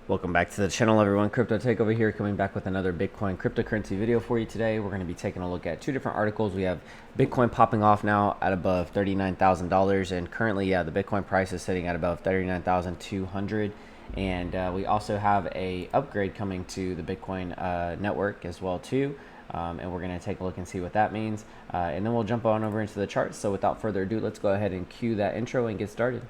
Welcome back to the channel, everyone. CryptoTakeOver here, coming back with another Bitcoin cryptocurrency video for you today. We're going to be taking a look at two different articles. We have Bitcoin popping off now at above $39,000, and currently, the Bitcoin price is sitting at above 39,200. And we also have a upgrade coming to the Bitcoin network as well too. And we're going to take a look and see what that means. And then we'll jump on over into the charts. So without further ado, let's go ahead and cue that intro and get started.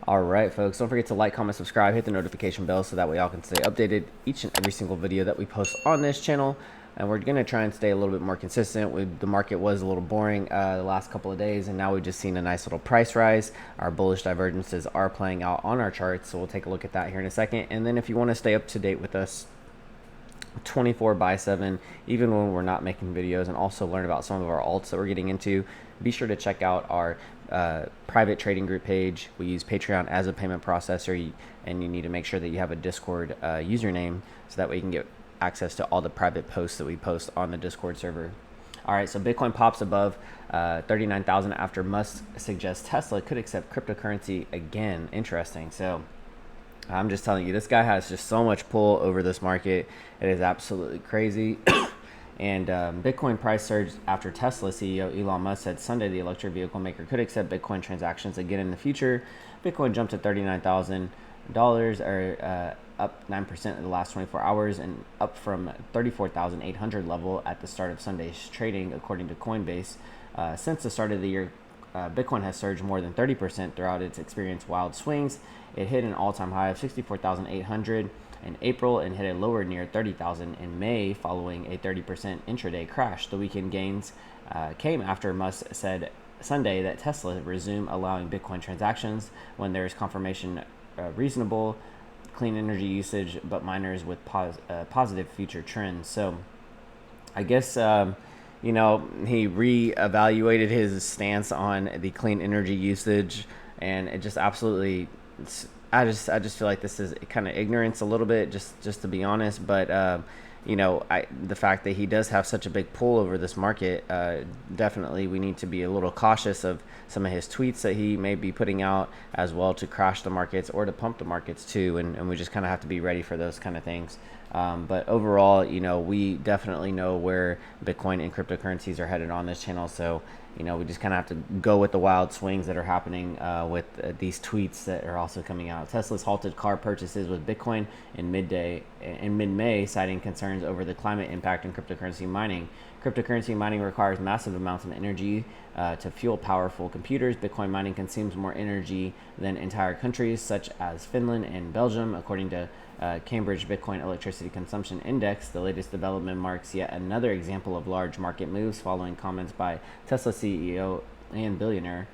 All right, folks, don't forget to like, comment, subscribe, hit the notification bell so that way y'all can stay updated each and every single video that we post on this channel. And we're going to try and stay a little bit more consistent. The market was a little boring the last couple of days, and now we've just seen a nice little price rise. Our bullish divergences are playing out on our charts, so we'll take a look at that here in a second. And then if you want to stay up to date with us 24/7, even when we're not making videos, and also learn about some of our alts that we're getting into, be sure to check out our private trading group page. We use Patreon as a payment processor, and you need to make sure that you have a Discord username so that way you can get access to all the private posts that we post on the Discord server. All right, so Bitcoin pops above 39,000 after Musk suggests Tesla could accept cryptocurrency again. Interesting. So I'm just telling you, this guy has just so much pull over this market. It is absolutely crazy. And Bitcoin price surged after Tesla CEO Elon Musk said Sunday the electric vehicle maker could accept Bitcoin transactions again in the future. Bitcoin jumped to $39,000, or up 9% in the last 24 hours, and up from 34,800 level at the start of Sunday's trading, according to Coinbase. Since the start of the year, Bitcoin has surged more than 30% throughout its experienced wild swings. It hit an all-time high of 64,800 in April and hit a lower near 30,000 in May following a 30% intraday crash. The weekend gains came after Musk said Sunday that Tesla resume allowing Bitcoin transactions when there is confirmation reasonable clean energy usage, but miners with positive future trends. So I guess he reevaluated his stance on the clean energy usage, and it just absolutely, I just feel like this is kind of ignorance a little bit, just to be honest. But the fact that he does have such a big pull over this market, definitely we need to be a little cautious of some of his tweets that he may be putting out as well, to crash the markets or to pump the markets too. And we just kind of have to be ready for those kind of things. But overall, we definitely know where Bitcoin and cryptocurrencies are headed on this channel. So, we just kind of have to go with the wild swings that are happening with these tweets that are also coming out. Tesla's halted car purchases with Bitcoin in mid-May, citing concerns over the climate impact in cryptocurrency mining. Cryptocurrency mining requires massive amounts of energy to fuel powerful computers. Bitcoin mining consumes more energy than entire countries such as Finland and Belgium, according to Cambridge Bitcoin Electricity Consumption Index. The latest development marks yet another example of large market moves following comments by Tesla CEO and billionaire.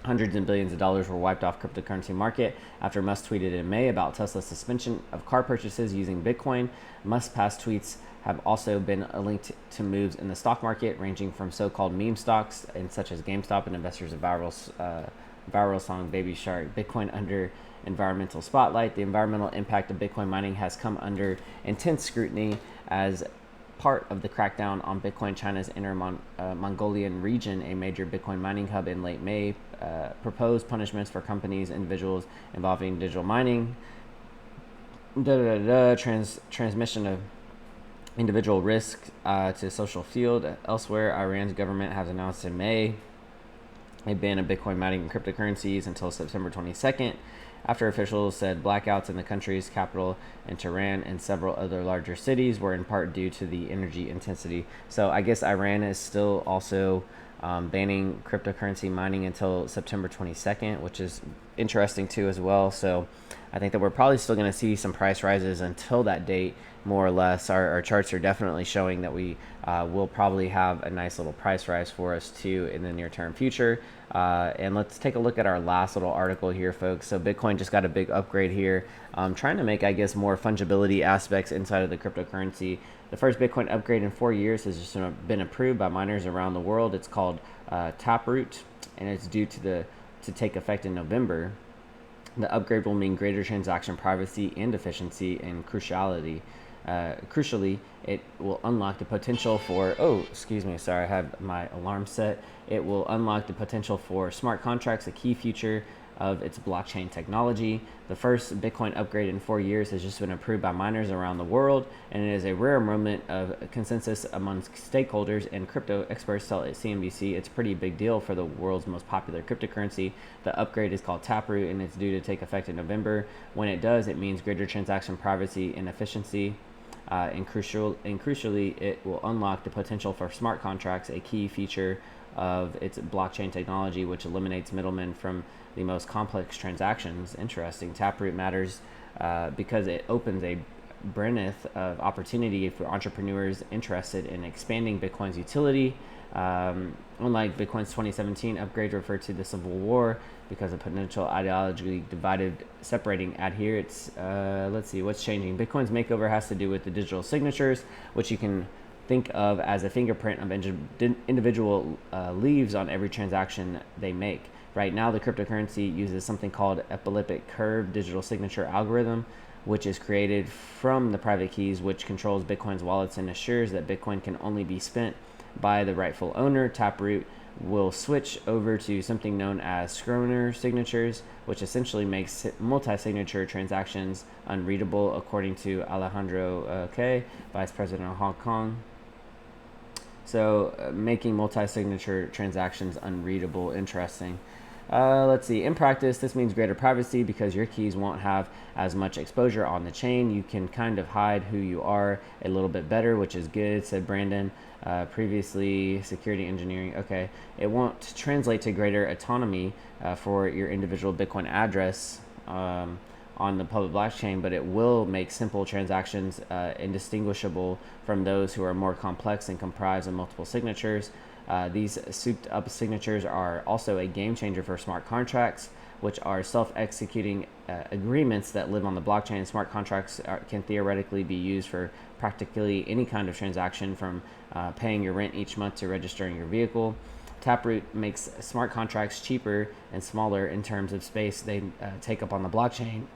Hundreds and billions of dollars were wiped off cryptocurrency market after Musk tweeted in May about Tesla's suspension of car purchases using Bitcoin. Musk's past tweets have also been linked to moves in the stock market, ranging from so-called meme stocks and such as GameStop and investors of viral song Baby Shark. Bitcoin under environmental spotlight. The environmental impact of Bitcoin mining has come under intense scrutiny as part of the crackdown on Bitcoin. China's Inner Mongolian region, a major Bitcoin mining hub, in late May proposed punishments for companies, individuals involving digital mining, transmission of individual risk to social field. Elsewhere, Iran's government has announced in May a ban of Bitcoin mining and cryptocurrencies until September 22nd, after officials said blackouts in the country's capital and Tehran and several other larger cities were in part due to the energy intensity. So I guess Iran is still also banning cryptocurrency mining until September 22nd, which is interesting too as well. So I think that we're probably still going to see some price rises until that date, more or less. Our charts are definitely showing that we will probably have a nice little price rise for us too in the near term future. And let's take a look at our last little article here, folks. So Bitcoin just got a big upgrade here, trying to make, I guess, more fungibility aspects inside of the cryptocurrency. The first Bitcoin upgrade in 4 years has just been approved by miners around the world. It's called Taproot, and it's due to take effect in November. The upgrade will mean greater transaction privacy and efficiency, and crucially, it will unlock the potential for, I have my alarm set. It will unlock the potential for smart contracts, a key feature of its blockchain technology. The first Bitcoin upgrade in 4 years has just been approved by miners around the world, and it is a rare moment of consensus among stakeholders, and crypto experts tell CNBC it's a pretty big deal for the world's most popular cryptocurrency. The upgrade is called Taproot, and it's due to take effect in November. When it does, it means greater transaction privacy and efficiency. And crucially, it will unlock the potential for smart contracts, a key feature of its blockchain technology, which eliminates middlemen from the most complex transactions. Interesting. Taproot matters because it opens a breadth of opportunity for entrepreneurs interested in expanding Bitcoin's utility. Unlike Bitcoin's 2017 upgrade referred to the Civil War because of potential ideologically divided, separating adherents. Let's see what's changing. Bitcoin's makeover has to do with the digital signatures, which you can think of as a fingerprint of individual leaves on every transaction they make. Right now, the cryptocurrency uses something called elliptic curve digital signature algorithm, which is created from the private keys, which controls Bitcoin's wallets and assures that Bitcoin can only be spent by the rightful owner. Taproot will switch over to something known as Schroeder signatures, which essentially makes multi-signature transactions unreadable, according to Alejandro K, Vice President of Hong Kong. So making multi-signature transactions unreadable. Interesting. Let's see. In practice, this means greater privacy because your keys won't have as much exposure on the chain. You can kind of hide who you are a little bit better, which is good, said Brandon. Previously, security engineering. Okay. It won't translate to greater autonomy for your individual Bitcoin address on the public blockchain, but it will make simple transactions indistinguishable from those who are more complex and comprise of multiple signatures. These souped up signatures are also a game changer for smart contracts, which are self-executing agreements that live on the blockchain. Smart contracts can theoretically be used for practically any kind of transaction, from paying your rent each month to registering your vehicle. Taproot makes smart contracts cheaper and smaller in terms of space they take up on the blockchain.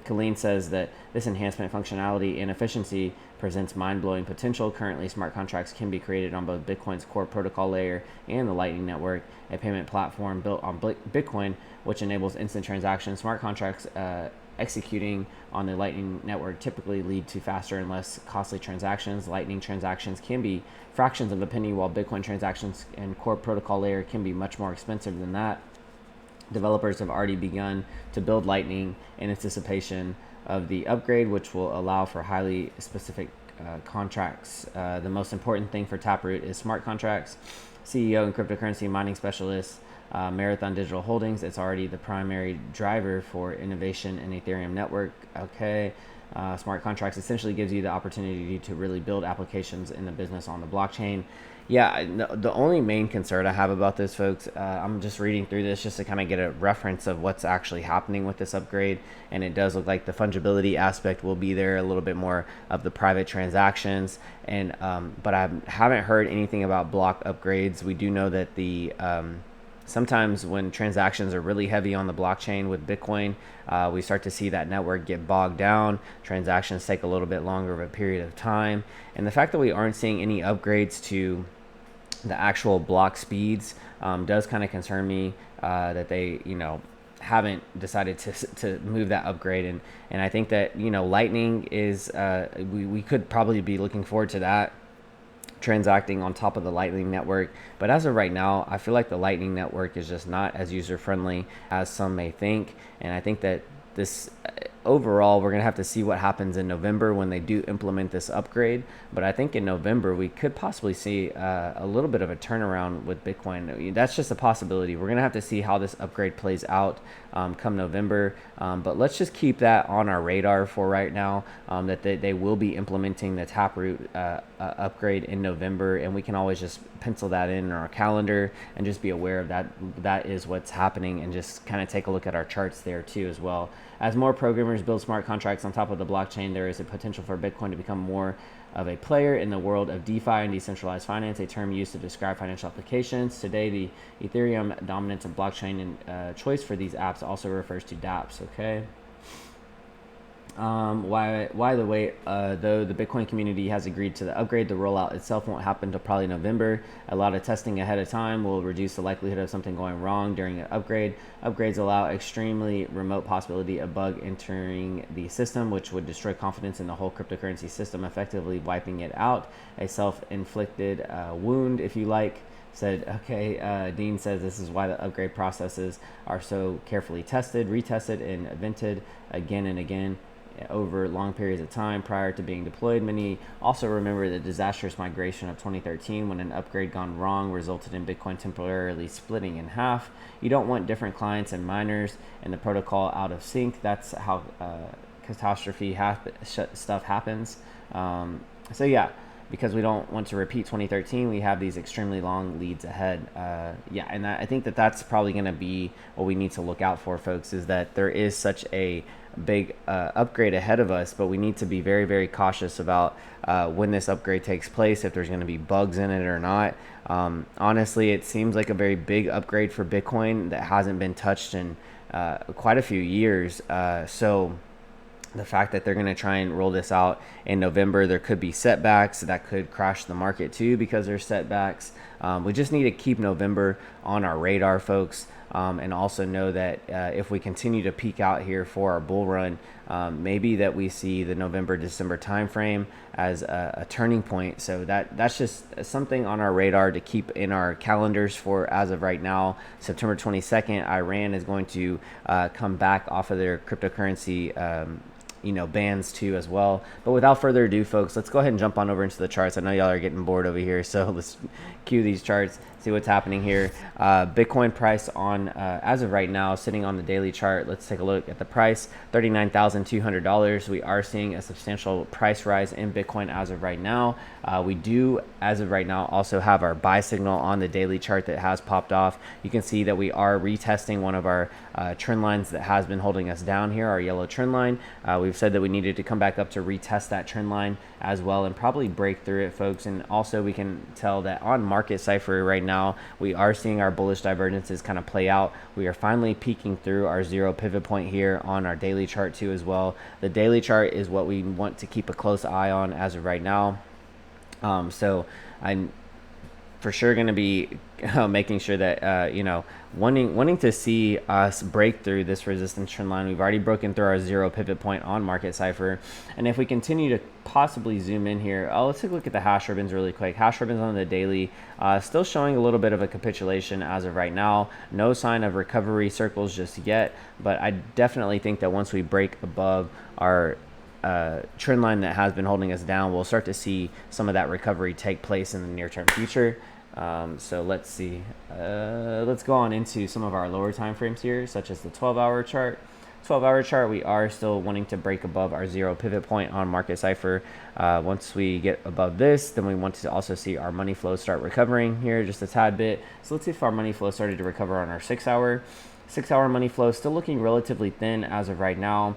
Colleen says that this enhancement functionality and efficiency presents mind-blowing potential. Currently, smart contracts can be created on both Bitcoin's core protocol layer and the Lightning Network, a payment platform built on Bitcoin, which enables instant transactions. Smart contracts executing on the Lightning Network typically lead to faster and less costly transactions. Lightning transactions can be fractions of a penny, while Bitcoin transactions and core protocol layer can be much more expensive than that. Developers have already begun to build Lightning in anticipation of the upgrade, which will allow for highly specific contracts. The most important thing for Taproot is smart contracts. CEO and cryptocurrency mining specialist, Marathon Digital Holdings. It's already the primary driver for innovation in Ethereum network. Okay. Smart contracts essentially gives you the opportunity to really build applications in the business on the blockchain. Yeah, the only main concern I have about this, folks, I'm just reading through this just to kind of get a reference of what's actually happening with this upgrade, and it does look like the fungibility aspect will be there, a little bit more of the private transactions, and but I haven't heard anything about block upgrades. We do know that the sometimes when transactions are really heavy on the blockchain with Bitcoin, we start to see that network get bogged down. Transactions take a little bit longer of a period of time. And the fact that we aren't seeing any upgrades to the actual block speeds does kind of concern me, that they, haven't decided to move that upgrade. And I think that, Lightning is, we could probably be looking forward to that, transacting on top of the Lightning Network. But as of right now, I feel like the Lightning Network is just not as user-friendly as some may think. And I think that this overall, we're going to have to see what happens in November when they do implement this upgrade. But I think in November, we could possibly see a little bit of a turnaround with Bitcoin. That's just a possibility. We're going to have to see how this upgrade plays out come November. But let's just keep that on our radar for right now, that they will be implementing the Taproot upgrade in November. And we can always just pencil that in our calendar and just be aware of that. That is what's happening, and just kind of take a look at our charts there too as well. As more programmers build smart contracts on top of the blockchain, there is a potential for Bitcoin to become more of a player in the world of DeFi and decentralized finance, a term used to describe financial applications. Today, the Ethereum dominance of blockchain and choice for these apps also refers to dApps, okay? Why the wait? Though the Bitcoin community has agreed to the upgrade, the rollout itself won't happen until probably November. A lot of testing ahead of time will reduce the likelihood of something going wrong during an upgrade. Upgrades allow extremely remote possibility of bug entering the system, which would destroy confidence in the whole cryptocurrency system, effectively wiping it out. A self-inflicted wound, if you like. Said, okay, Dean says this is why the upgrade processes are so carefully tested, retested, and vented again and again over long periods of time prior to being deployed. Many also remember the disastrous migration of 2013 when an upgrade gone wrong resulted in Bitcoin temporarily splitting in half. You don't want different clients and miners and the protocol out of sync. That's how catastrophe stuff happens. So yeah, because we don't want to repeat 2013, we have these extremely long leads ahead. Yeah, and I think that that's probably going to be what we need to look out for, folks, is that there is such a big upgrade ahead of us, but we need to be very, very cautious about when this upgrade takes place, if there's going to be bugs in it or not. Honestly, it seems like a very big upgrade for Bitcoin that hasn't been touched in quite a few years. So the fact that they're going to try and roll this out in November, there could be setbacks that could crash the market too because there's setbacks. We just need to keep November on our radar, folks, and also know that if we continue to peak out here for our bull run, maybe that we see the November-December timeframe as a turning point. So that's just something on our radar to keep in our calendars for as of right now. September 22nd, Iran is going to come back off of their cryptocurrency bans too as well. But without further ado, folks, let's go ahead and jump on over into the charts. I know y'all are getting bored over here, so let's cue these charts, see what's happening here. Bitcoin price on as of right now, sitting on the daily chart. Let's take a look at the price, $39,200. We are seeing a substantial price rise in Bitcoin as of right now. We do, as of right now, also have our buy signal on the daily chart that has popped off. You can see that we are retesting one of our trend lines that has been holding us down here, our yellow trend line. We've said that we needed to come back up to retest that trend line as well and probably break through it, folks. And also we can tell that on market Cipher right now, we are seeing our bullish divergences kind of play out. We are finally peeking through our zero pivot point here on our daily chart too as well. The daily chart is what we want to keep a close eye on as of right now. So I'm for sure going to be making sure that wanting to see us break through this resistance trend line. We've already broken through our zero pivot point on market Cipher, and if we continue to possibly zoom in here, let's take a look at the hash ribbons really quick. Hash ribbons on the daily still showing a little bit of a capitulation as of right now. No sign of recovery circles just yet, but I definitely think that once we break above our trend line that has been holding us down, we'll start to see some of that recovery take place in the near term future. So let's see, let's go on into some of our lower time frames here, such as the 12-hour chart. 12-hour chart, we are still wanting to break above our zero pivot point on market Cipher. Once we get above this, then we want to also see our money flow start recovering here just a tad bit. So let's see if our money flow started to recover on our 6-hour money flow, still looking relatively thin as of right now.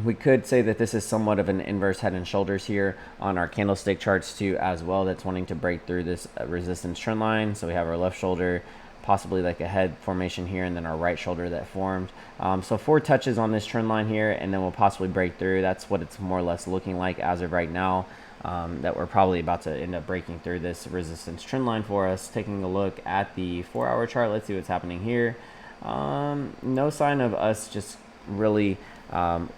We could say that this is somewhat of an inverse head and shoulders here on our candlestick charts too as well, that's wanting to break through this resistance trend line. So we have our left shoulder, possibly like a head formation here, and then our right shoulder that formed. So 4 touches on this trend line here, and then we'll possibly break through. That's what it's more or less looking like as of right now, that we're probably about to end up breaking through this resistance trend line for us. Taking a look at the 4-hour chart, let's see what's happening here. No sign of us just really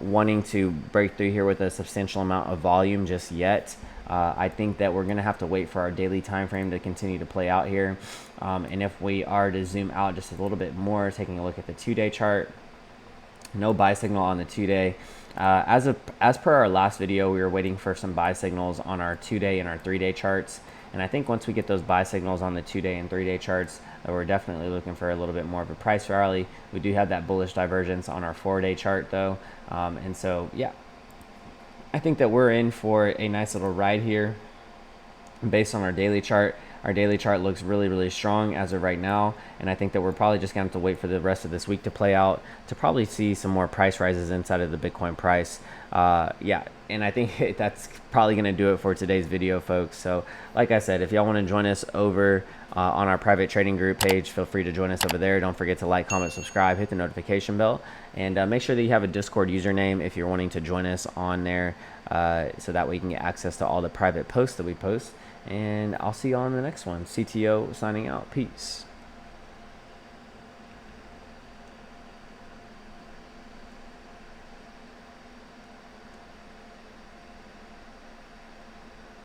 wanting to break through here with a substantial amount of volume just yet. I think that we're going to have to wait for our daily time frame to continue to play out here. And if we are to zoom out just a little bit more, taking a look at the 2-day chart, no buy signal on the 2-day. As per our last video, we were waiting for some buy signals on our 2-day and our 3-day charts. And I think once we get those buy signals on the 2-day and 3-day charts, we're definitely looking for a little bit more of a price rally. We do have that bullish divergence on our 4-day chart though. And so, yeah, I think that we're in for a nice little ride here based on our daily chart. Our daily chart looks really, really strong as of right now, and I think that we're probably just going to have to wait for the rest of this week to play out to probably see some more price rises inside of the Bitcoin price. Yeah, and I think that's probably going to do it for today's video, folks. So like I said, if y'all want to join us over on our private trading group page. Feel free to join us over there. Don't forget to like, comment, subscribe, hit the notification bell, and make sure that you have a Discord username if you're wanting to join us on there, so that way you can get access to all the private posts that we post. And I'll see you on the next one. CTO signing out. Peace.